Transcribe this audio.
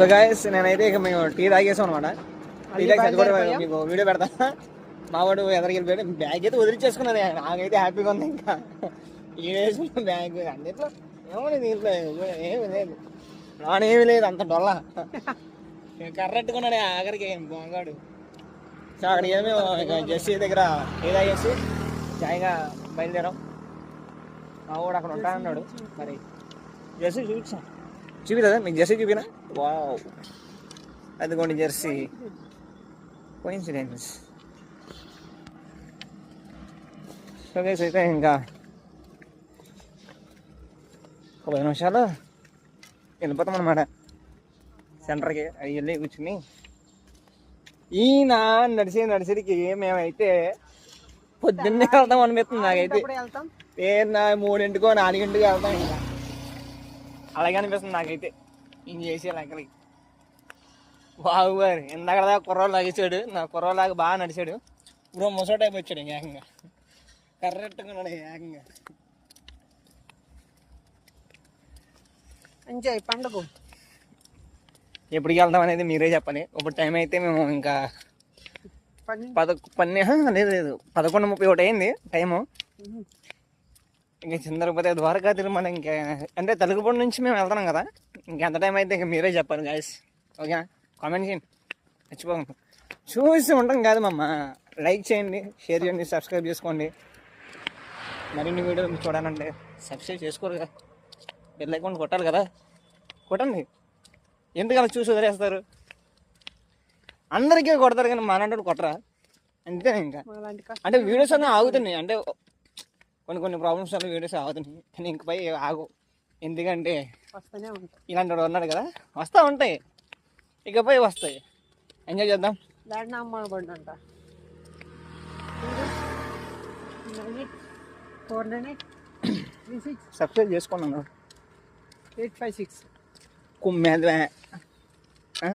So guys నేనైతే ఇక మేము టీ తాగేసాం అనమాట. టీ తాగి అది కూడా మీకు వీడియో పెడతా. మా వాడు ఎదరికి వెళ్ళిపోయాడు. బ్యాగ్ అయితే వదిలించేసుకున్నది. నాకైతే హ్యాపీగా ఉంది. ఇంకా ఈ వేసుకున్న బ్యాగ్ అన్నిట్లో ఏమో దీంట్లో ఏమి లేదు, నానేమి లేదు, అంత డొల్ల కర్రెట్టుకున్నాడు ఆఖరికి బాగాడు. సో అక్కడికి ఏమో జెస్సీ దగ్గర టీ తాగేసి జాయిగా బయలుదేరాం. మా వాడు అక్కడ ఉంటా అన్నాడు. మరి జెర్సీ చూపిదా మీకు? జెర్సీ చూపినా? వావ్, అదిగోండి జెర్సీ. కోఇన్సిడెన్స్. సో గైస్ అయితే ఇంకా ఒక 10 నిమిషాలు వెళ్ళిపోతాం అన్నమాట సెంటర్కి. అవి వెళ్ళి కూర్చుని ఈయన నడిచేడికి మేమైతే పొద్దున్నే వెళ్తాం అనిపిస్తుంది నాకైతే. 3 4 వెళ్తాం. ఇంకా అలాగే అనిపిస్తుంది నాకైతే ఈయన చేసే లెక్కలకి. బాబు గారు ఇందాక కుర్రోలు లాగేసాడు. నా కుర్రోలాగా బాగా నడిచాడు. ఇప్పుడు ముసో టైప్ వచ్చాడు. ఏకంగా కరెక్ట్గా ఏకంగా ఎంజాయ్ పండుగ. ఎప్పటికి వెళ్తాం అనేది మీరే చెప్పాలి. ఇప్పుడు టైం అయితే మేము ఇంకా 11 11:31 అయింది టైము. ఇంకా తిరుపతి ద్వారకా తిరుమల ఇంకా అంటే తలుగుపూడి నుంచి మేము వెళ్తున్నాం కదా. ఇంకెంత టైం అయితే ఇంకా మీరే చెప్పాలి గాయస్. ఓకేనా? కామెంట్ చేయండి, మర్చిపోకండి. చూసి ఉంటాం కాదు మమ్మ. లైక్ చేయండి, షేర్ చేయండి, సబ్స్క్రైబ్ చేసుకోండి. మరిన్ని వీడియోలు చూడాలంటే సబ్స్క్రైబ్ చేసుకోరు కదా, బెల్ ఐకాన్ కొట్టాలి కదా, కొట్టండి. ఎందుకు అలా చూసి వదిలేస్తారు? అందరికీ కొడతారు కానీ మానంటే కొట్టరా? అంతే. ఇంకా అంటే వీడియోస్ అన్నీ ఆగుతున్నాయి. అంటే కొన్ని ప్రాబ్లమ్స్ వల్ల వీడియోస్ ఆగుతున్నాయి కానీ ఇంకపై ఆగు. ఎందుకంటే ఇలాంటి వాడు ఉన్నాడు కదా, వస్తూ ఉంటాయి, ఇకపై వస్తాయి. ఎంజాయ్ చేద్దాం. సబ్స్క్రైబ్ చేసుకున్నాను. 856 కుమ్మేద్వే.